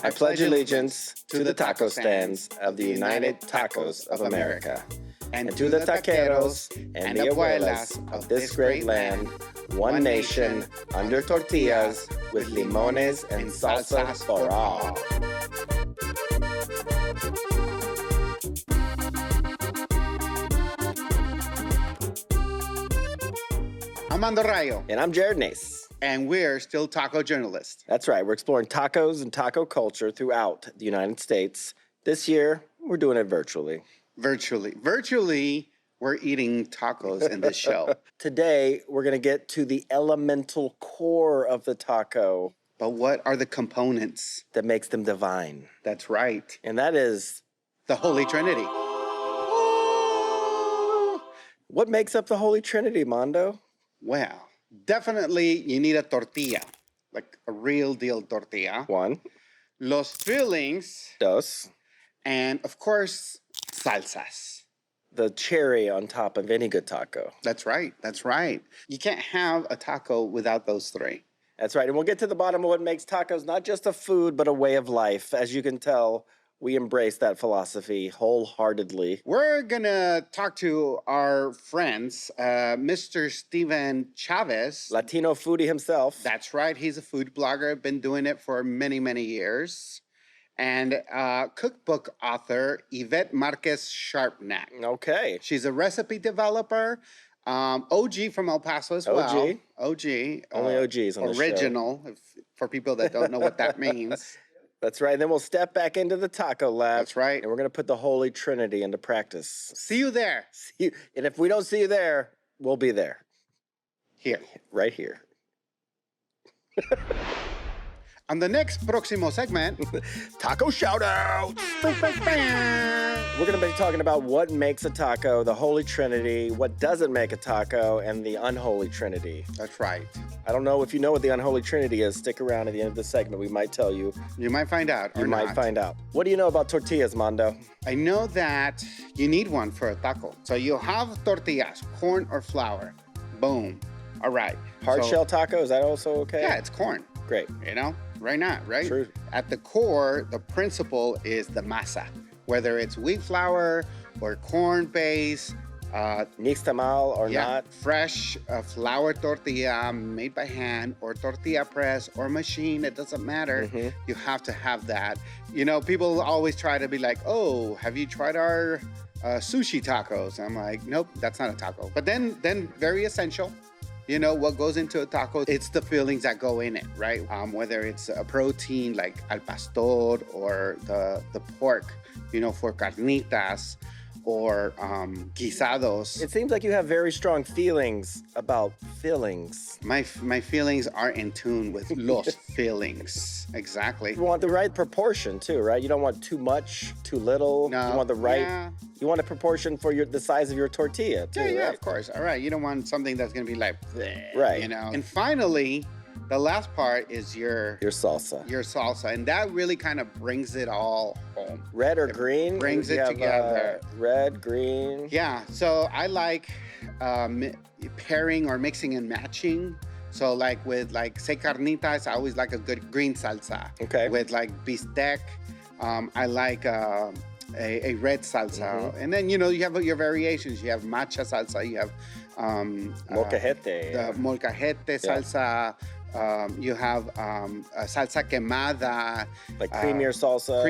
I pledge allegiance to the taco stands of the United Tacos of America, and to the taqueros and the abuelas of this great land, one nation, under tortillas, with limones and salsa for all. I'm Mando Rayo. And I'm Jarod Neece. And we're still taco journalists. That's right. We're exploring tacos and taco culture throughout the United States. This year, we're doing it virtually. Virtually, we're eating tacos in this show. Today, we're going to get to the elemental core of the taco. But what are the components that makes them divine? That's right. And that is the Holy Trinity. What makes up the Holy Trinity, Mando? Well, definitely you need a tortilla, like a real deal tortilla. One. Los fillings. Dos. And of course, salsas. The cherry on top of any good taco. That's right. You can't have a taco without those three. That's right. And we'll get to the bottom of what makes tacos not just a food, but a way of life. As you can tell, we embrace that philosophy wholeheartedly. We're going to talk to our friends, Mr. Steven Chavez. Latino foodie himself. That's right. He's a food blogger. Been doing it for many, many years. And cookbook author, Yvette Marquez Sharpnack. Okay. She's a recipe developer. OG from El Paso as well. OG. Only OGs on the show. Original, for people that don't know what that means. That's right. And then we'll step back into the taco lab. That's right. And we're going to put the Holy Trinity into practice. See you there. And if we don't see you there, we'll be there. Here. Right here. On the next próximo segment, taco shout-out. We're going to be talking about what makes a taco, the Holy Trinity, what doesn't make a taco, and the unholy Trinity. That's right. I don't know if you know what the unholy Trinity is. Stick around at the end of the segment. We might tell you. You might find out or You might not. find out. What do you know about tortillas, Mando? I know that you need one for a taco. So you'll have tortillas, corn or flour. Boom. All right. Hard shell taco, is that also okay? Yeah, it's corn. Great. You know, right now, right? True. At the core, the principle is the masa. Whether it's wheat flour or corn base, nixtamal or not. Fresh flour tortilla made by hand or tortilla press or machine, it doesn't matter. Mm-hmm. You have to have that. You know, people always try to be like, oh, have you tried our sushi tacos? I'm like, nope, that's not a taco. But then very essential. You know, what goes into a taco, it's the fillings that go in it, right? Whether it's a protein like al pastor or the pork, you know, for carnitas or guisados. It seems like you have very strong feelings about fillings. My feelings are in tune with los fillings. Exactly. You want the right proportion too, right? You don't want too much, too little. No. You want the right. Yeah. You want a proportion for the size of your tortilla too, Yeah, right? of course. All right. You don't want something that's going to be like, bleh, right. You know. And finally, the last part is your salsa. Your salsa. And that really kind of brings it all home. Red or green? Brings it together. Red, green. Yeah. So I like pairing or mixing and matching. So like with say carnitas, I always like a good green salsa. Okay. With like bistec, I like a red salsa. Mm-hmm. And then, you know, you have your variations. You have matcha salsa. You have molcajete. The molcajete salsa. You have a salsa quemada. Like creamier salsa.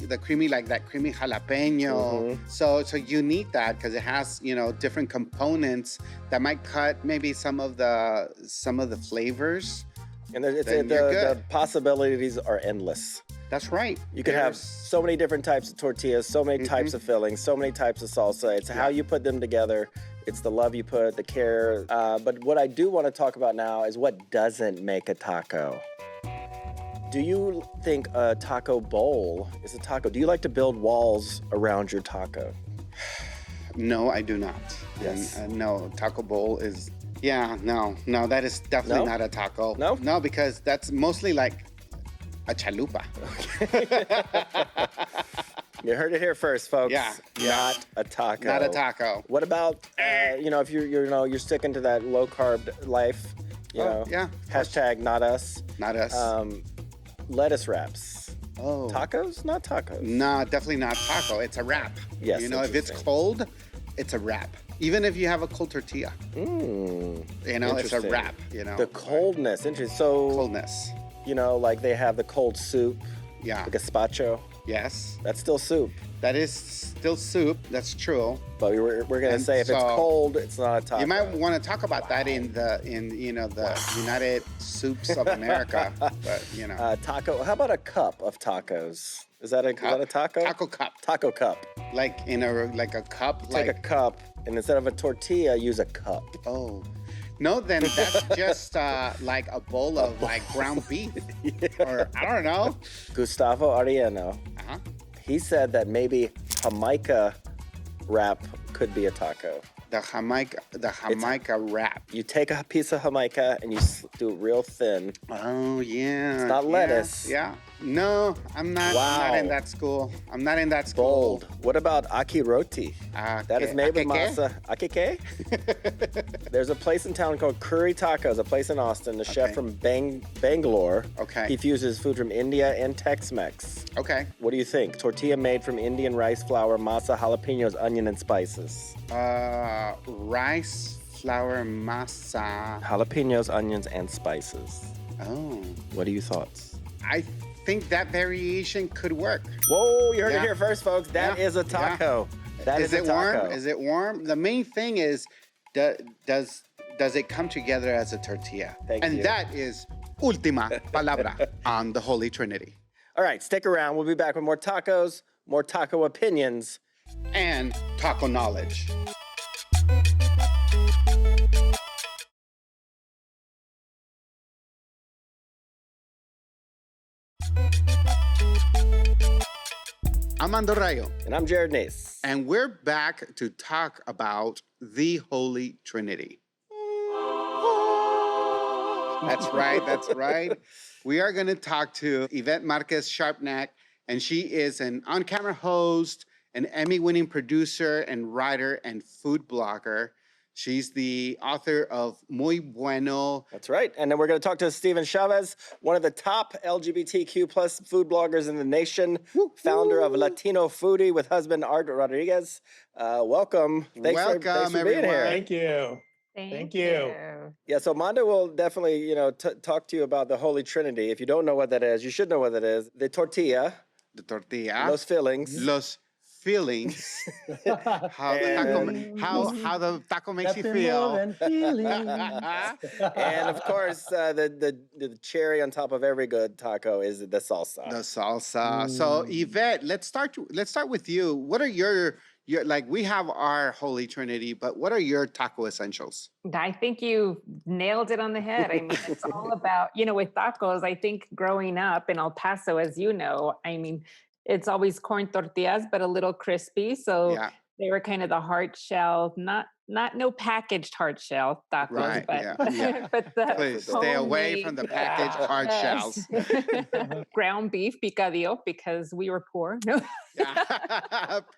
The creamy, like that creamy jalapeno. Mm-hmm. So you need that because it has, you know, different components that might cut maybe some of the flavors. And the possibilities are endless. That's right. You can have so many different types of tortillas, so many types of fillings, so many types of salsa. It's how you put them together. It's the love you put, the care. But what I do want to talk about now is what doesn't make a taco. Do you think a taco bowl is a taco? Do you like to build walls around your taco? No, I do not. Yes. No, taco bowl is, no, that is definitely not a taco. No? No, because that's mostly like a chalupa. You heard it here first, folks. Yeah. Not a taco. Not a taco. What about, if you're sticking to that low carb life, Yeah. hashtag not us. Not us. Lettuce wraps. Oh. Tacos? Not tacos. No, definitely not taco. It's a wrap. Yes, You know, if it's interesting. cold, it's a wrap. Even if you have a cold tortilla, Mm, you know, it's a interesting. wrap, you know. The coldness, interesting. So, Coldness. you know, like they have the cold soup, Yeah. the gazpacho. Yes. That's still soup. That is still soup. That's true. But we're going to And say if it's so- cold, it's not a taco. You might want to talk about that in you know, the United Soups of America. But, you know. Taco. How about a cup of tacos? Is that a taco? Taco cup. Taco cup. Like in a cup. Take a cup, and instead of a tortilla, use a cup. Oh. No, then that's just like a bowl of like ground beef. Or I don't know. Gustavo Arellano, Uh-huh. he said that maybe Jamaica wrap could be a taco. The Jamaica wrap. You take a piece of Jamaica and you do it real thin. Oh yeah. It's not lettuce. Yeah. No, I'm not. Wow. I'm not in that school. I'm not in that school. Bold. What about aki roti? That is made with masa. Akike? There's a place in town called Curry Tacos, a place in Austin. The chef Okay. from Bangalore. Okay. He fuses food from India and Tex-Mex. Okay. What do you think? Tortilla made from Indian rice flour, masa, jalapenos, onion, and spices. Rice flour masa. Jalapenos, onions, and spices. Oh. What are your thoughts? I think that variation could work. Whoa, you heard Yeah. it here first, folks. That Yeah. is a taco. That is it a taco. warm? Is it warm? The main thing is, does it come together as a tortilla? Thank and you. that is última palabra on the Holy Trinity. All right, stick around. We'll be back with more tacos, more taco opinions. And taco knowledge. I'm Mando Rayo, And I'm Jarod Neece. and we're back to talk about the Holy Trinity. That's right, that's right. We are going to talk to Yvette Marquez Sharpnack, and she is an on-camera host, an Emmy-winning producer and writer and food blogger. She's the author of Muy Bueno. That's right. And then we're going to talk to Steven Chavez, one of the top LGBTQ plus food bloggers in the nation, founder of Latino Foodie with husband Art Rodriguez. Welcome. Thanks for being everyone. here. Thank you. Thank you. Yeah, so Mando will definitely, talk to you about the Holy Trinity. If you don't know what that is, you should know what that is. The tortilla, The tortilla. los fillings. Los feelings. How the taco makes you feel. And of course, the cherry on top of every good taco is the salsa. The salsa. So Yvette, let's start with you. What are your like we have our Holy Trinity, but what are your taco essentials? I think you nailed it on the head. I mean, it's all about, with tacos, I think growing up in El Paso, as you know, I mean, it's always corn tortillas, but a little crispy. So Yeah. they were kind of the hard shell, not no packaged hard shell tacos, Right, but yeah. but the Please stay away from the packaged hard shells. Ground beef picadillo because we were poor. No.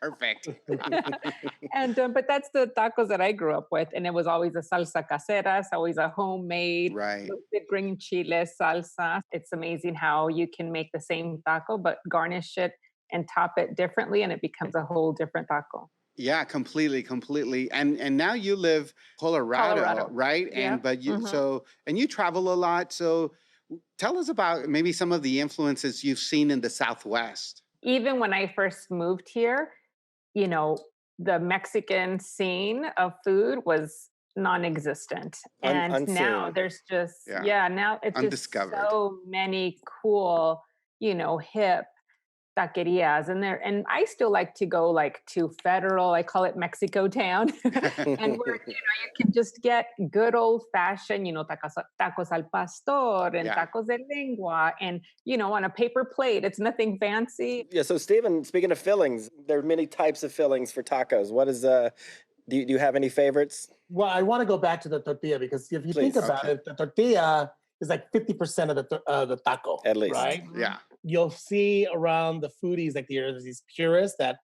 Perfect. And but that's the tacos that I grew up with, and it was always a salsa casera, always a homemade Right. roasted green chile salsa. It's amazing how you can make the same taco but garnish it and top it differently, and it becomes a whole different taco. Yeah, completely. And now you live Colorado. Right? Yeah. And but you Mhm. and you travel a lot. So tell us about maybe some of the influences you've seen in the Southwest. Even when I first moved here, the Mexican scene of food was non-existent. And now unseen. there's just, Yeah. now it's Undiscovered. just so many cool, hip taquerias and I still like to go to Federal, I call it Mexico Town, and where you can just get good old fashioned tacos al pastor and Yeah. tacos de lengua and on a paper plate. It's nothing fancy. Yeah, so Steven, speaking of fillings, there are many types of fillings for tacos. What is do you have any favorites? Well, I want to go back to the tortilla because if you think Please. about Okay. it, the tortilla is like 50% of the taco. At least. Right? Yeah. You'll see around the foodies, like there's these purists that,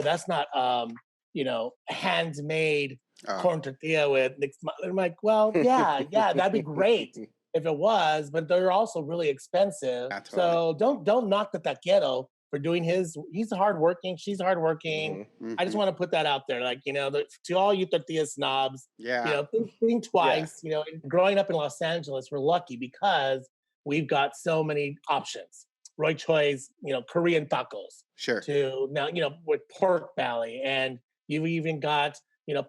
that's not, handmade Oh. corn tortilla with, I'm like, well, yeah, that'd be great. if it was, but they're also really expensive. That's So don't knock the taquero for doing he's hardworking, she's hardworking. I just want to put that out there. Like, to all you tortilla snobs, think twice. Growing up in Los Angeles, we're lucky because we've got so many options. Roy Choi's, Korean tacos. Sure. To now, with pork belly, and you've even got,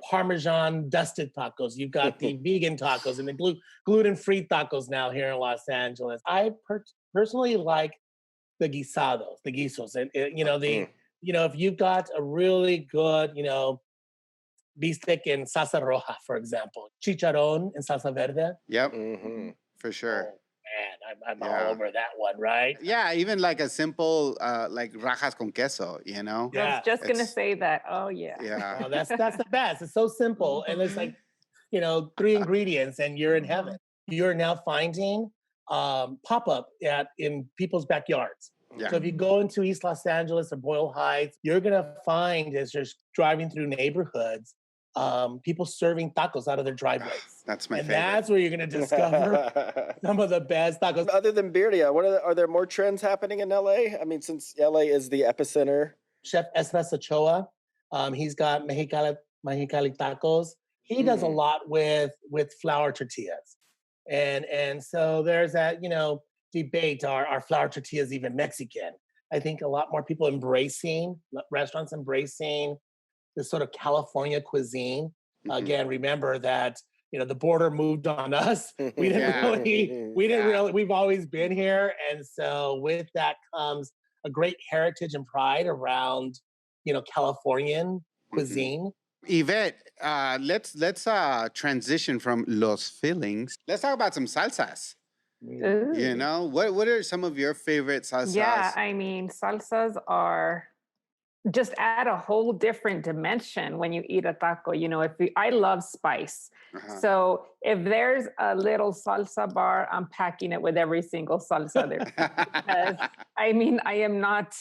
Parmesan dusted tacos. You've got the vegan tacos and the gluten-free tacos now here in Los Angeles. I personally like the guisados, the guisos, and if you've got a really good, bistec in salsa roja, for example, chicharron in salsa verde. Yep, for sure. Man, I'm all over that one, right? Yeah, even like a simple like rajas con queso, I was just gonna say that. Oh yeah. Yeah. Oh, that's the best. It's so simple, and it's like, 3 ingredients, and you're in heaven. You're now finding pop-up in people's backyards. Yeah. So if you go into East Los Angeles or Boyle Heights, you're gonna find as you're driving through neighborhoods, people serving tacos out of their driveways. That's my favorite. That's where you're going to discover some of the best tacos. Other than birria, are there more trends happening in LA? I mean, since LA is the epicenter. Chef Esras Ochoa, he's got Mexicali tacos. He does a lot with flour tortillas. And so there's that, debate, are flour tortillas even Mexican? I think a lot more people restaurants embracing this sort of California cuisine. Again, remember that, the border moved on us. We didn't really, we've always been here. And so with that comes a great heritage and pride around, Californian cuisine. Yvette, let's transition from los fillings. Let's talk about some salsas. Ooh. What are some of your favorite salsas? Yeah, I mean, salsas are just add a whole different dimension when you eat a taco. I love spice. So if there's a little salsa bar, I'm packing it with every single salsa there. Because, I am not,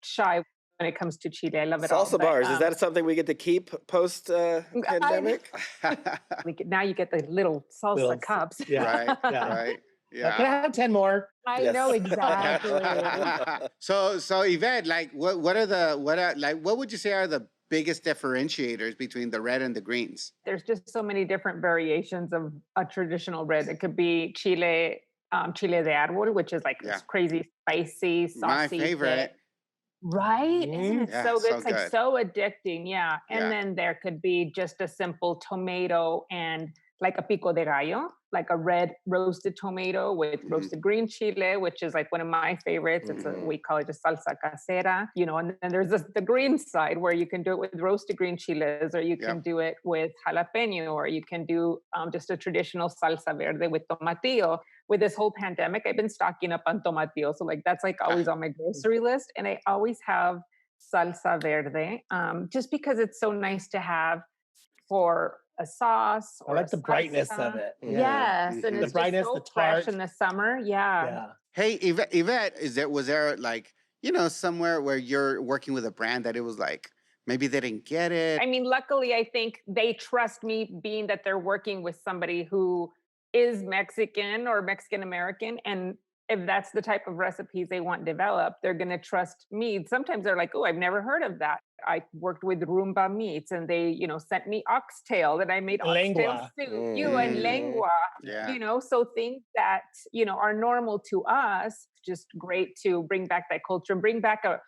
shy when it comes to Chile. I love it all. Salsa bars, is that something we get to keep post-pandemic? Now you get the little salsa cups. Yeah. Right. Yeah. Can I have 10 more? I know exactly. So Yvette, like what would you say are the biggest differentiators between the red and the greens? There's just so many different variations of a traditional red. It could be chile de árbol, which is like this crazy spicy, saucy. My favorite. Hit. Right? It's so good. So It's like so addicting. Yeah. And then there could be just a simple tomato and like a pico de gallo, like a red roasted tomato with roasted green chile, which is like one of my favorites. We call it a salsa casera, and then there's the green side where you can do it with roasted green chiles, or you can do it with jalapeno, or you can do just a traditional salsa verde with tomatillo. With this whole pandemic, I've been stocking up on tomatillo. So like that's like always on my grocery list. And I always have salsa verde, just because it's so nice to have for a sauce. I like the brightness of it. Yes, and it's the brightness, just so the tart fresh in the summer. Yeah. Hey, Yvette, was there like somewhere where you're working with a brand that it was like maybe they didn't get it? I mean, luckily, I think they trust me, being that they're working with somebody who is Mexican or Mexican American, and if that's the type of recipes they want developed, they're going to trust me. Sometimes they're like, oh, I've never heard of that. I worked with Rumba Meats, and they, sent me oxtail that I made oxtail soup, and lengua, so things that, are normal to us, just great to bring back that culture, bring back a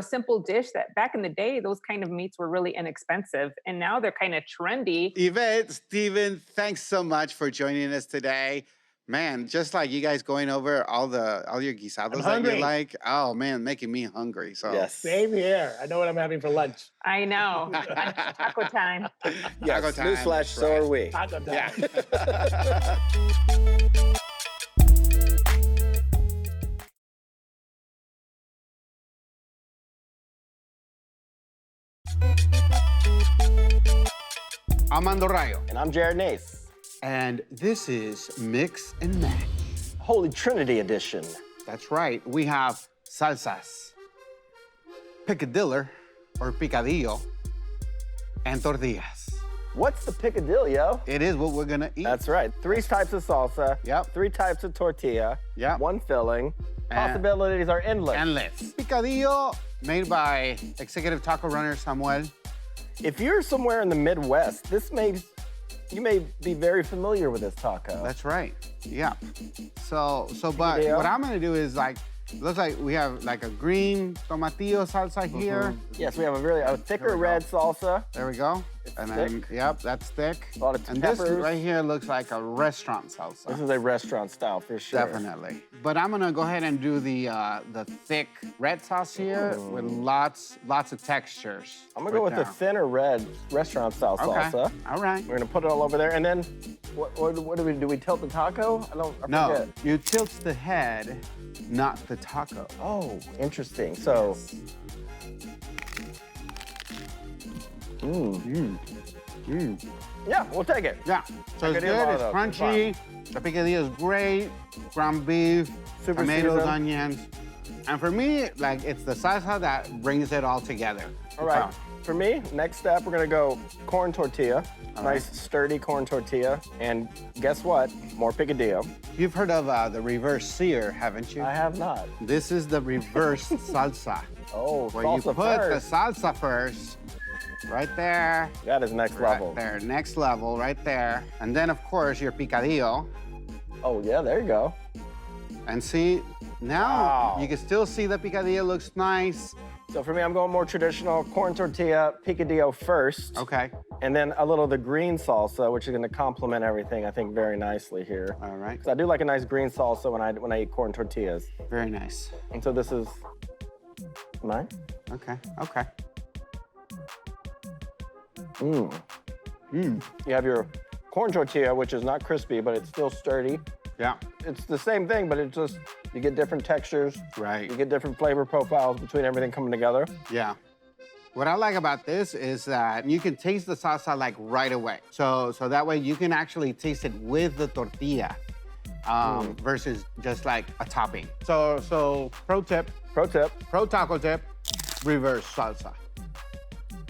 simple dish that back in the day, those kind of meats were really inexpensive, and now they're kind of trendy. Yvette, Steven, thanks so much for joining us today. Man, just like you guys going over all your guisados that you like. Oh man, making me hungry. So yes. Same here. I know what I'm having for lunch. I know. Taco time. Yes, Taco time. Newsflash, so are we. Taco time. Yeah. I'm Mando Rayo. And I'm Jarod Neece. And this is Mix and Match. Holy Trinity edition. That's right. We have salsas, picadillo or picadillo, and tortillas. What's the picadillo? It is what we're gonna eat. That's right. 3 types of salsa. Yep. 3 types of tortilla. Yep. 1 filling. And- Possibilities are endless. Endless. Picadillo made by executive taco runner Samuel. If you're somewhere in the Midwest, you may be very familiar with this taco. That's right. Yeah. But Picadillo. what I'm gonna do is like, looks like we have like a green tomatillo salsa here. Yes, we have a thicker red salsa. There we go. And then, thick. yep, that's thick. A lot of And this peppers. right here looks like a restaurant salsa. This is a restaurant style for sure. Definitely. But I'm gonna go ahead and do the thick red sauce here with lots of textures. I'm gonna go with the thinner red restaurant style salsa. All right. We're gonna put it all over there, and then what do we do? We tilt the taco? I No, forget. you tilt the head, not the taco. Oh, interesting. So. Yeah, we'll take it. Yeah. So it's Picadillo good. It's motto. crunchy. The picadillo is great. Ground beef, Super tomatoes, seasoned. onions. And for me, like, it's the salsa that brings it all together. All right. For me, next step, we're gonna go corn tortilla. Nice, sturdy corn tortilla. And guess what? More picadillo. You've heard of the reverse sear, haven't you? I have not. This is the reverse salsa. Oh, Where salsa you put first. the salsa first, right there. That is next level. Right there, next level, right there. And then, of course, your picadillo. Oh, yeah, there you go. And see, now Wow. you can still see the picadillo looks nice. So for me, I'm going more traditional corn tortilla, picadillo first. Okay, And then a little of the green salsa, which is gonna complement everything, I think, very nicely here. all right, 'Cause I do like a nice green salsa when I eat corn tortillas. very nice. And so this is mine. Okay, okay. You have your corn tortilla, which is not crispy, but it's still sturdy. Yeah, It's the same thing, but it's just, you get different textures. right, You get different flavor profiles between everything coming together. yeah. What I like about this is that you can taste the salsa like right away. So that way you can actually taste it with the tortilla versus just like a topping. So pro tip, Pro tip, pro taco tip, reverse salsa.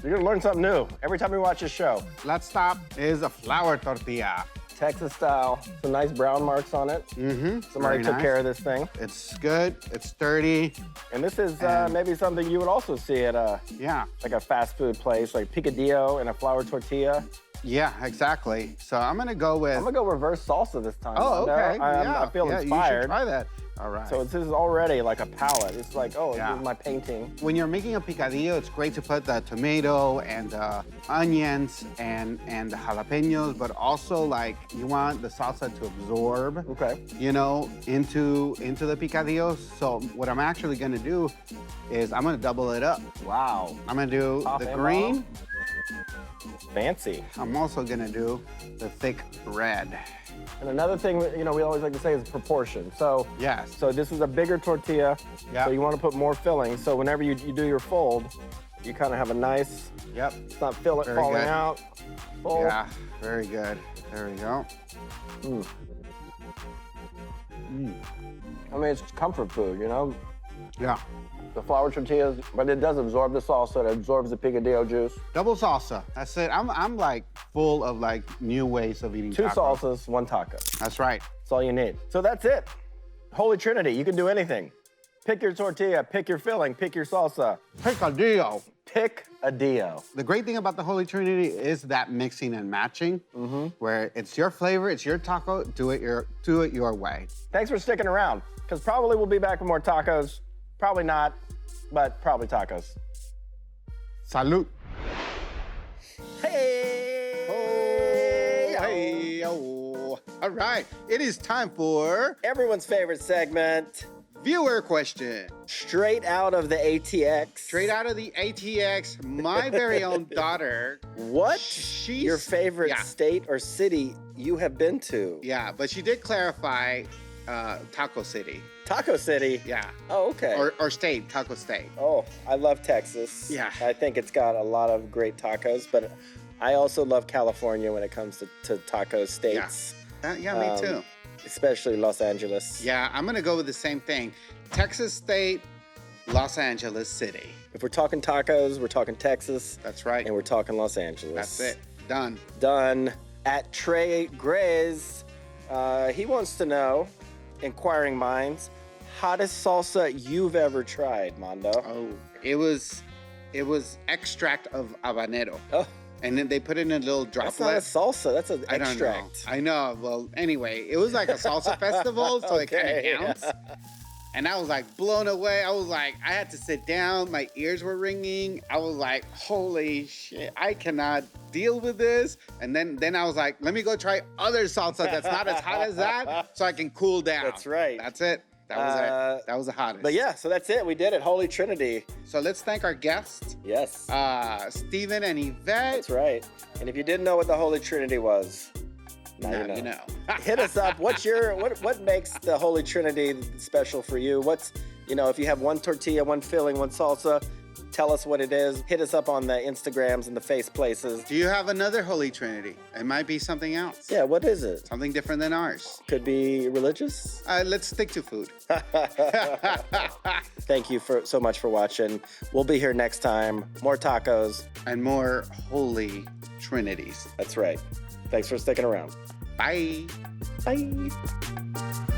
you're gonna learn something new every time you watch this show. Last stop is a flour tortilla. Texas style, some nice brown marks on it. Somebody Very took nice. care of this thing. It's good, it's sturdy. And this is And- maybe something you would also see at Yeah, like a fast food place, like picadillo and a flour tortilla. yeah, exactly. So I'm gonna go with. I'm gonna go reverse salsa this time. Oh, Mondo. okay. I feel yeah, inspired. You should try that. All right. So this is already like a palette. It's like, oh, Yeah. this is my painting. when you're making a picadillo, it's great to put the tomato and the onions and the jalapenos, but also like you want the salsa to absorb, Okay. you know, into the picadillo. So what I'm actually gonna do is I'm gonna double it up. Wow. I'm gonna do Top the and green. Fancy. I'm also gonna do the thick red. And another thing, we always like to say is proportion. So, Yes. so this is a bigger tortilla. Yep. So you want to put more filling. So whenever you do your fold, you kind of have a nice, Yep. it's not filling Very falling good. out. Fold. Yeah. Very good. There we go. I mean, it's comfort food, you know? Yeah. The flour tortillas, but it does absorb the salsa, it absorbs the picadillo juice. Double salsa. That's it. I'm like full of like new ways of eating 2 tacos. salsas, 1 taco. That's right. That's all you need. So that's it. Holy Trinity, you can do anything. Pick your tortilla, pick your filling, pick your salsa. Picadillo. Pick a dio. The great thing about the Holy Trinity is that mixing and matching, where it's your flavor, it's your taco. Do it your way. Thanks for sticking around, because probably we'll be back with more tacos. Probably not, but probably tacos. Salud. Hey! Hey, oh. All right. It is time for Everyone's favorite segment, viewer question. straight out of the ATX. Straight out of the ATX, my very own daughter. What? She's Your favorite yeah. state or city you have been to? Yeah, but she did clarify Taco City. Taco City? Yeah. Oh, okay. Or state, Taco State. Oh, I love Texas. Yeah. I think it's got a lot of great tacos, but I also love California when it comes to taco states. Yeah, me too. Especially Los Angeles. Yeah, I'm gonna go with the same thing. Texas State, Los Angeles City. If we're talking tacos, we're talking Texas, That's right. and we're talking Los Angeles. That's it. Done. At Trey Grez, he wants to know, inquiring minds, hottest salsa you've ever tried, Mando. Oh, it was extract of habanero. Oh, And then they put it in a little droplet. that's not a salsa. That's an I don't know. extract. I know. Well, anyway, it was like a salsa festival, so it kind Okay. of counts. And I was like blown away. I was like, I had to sit down. My ears were ringing. I was like, holy shit, I cannot deal with this. And then I was like, let me go try other salsa that's not as hot as that so I can cool down. That's right. That's it. That was it. That was the hottest. But yeah, so that's it. We did it. Holy Trinity. So let's thank our guests, Yes. Stephen and Yvette. That's right. And if you didn't know what the Holy Trinity was, now you know. Hit us up. What makes the Holy Trinity special for you? What's, if you have one tortilla, one filling, one salsa, tell us what it is. Hit us up on the Instagrams and the face places. Do you have another Holy Trinity? It might be something else. Yeah, what is it? Something different than ours. Could be religious. Let's stick to food. Thank you so much for watching. We'll be here next time. More tacos. And more Holy Trinities. That's right. Thanks for sticking around. Bye. Bye.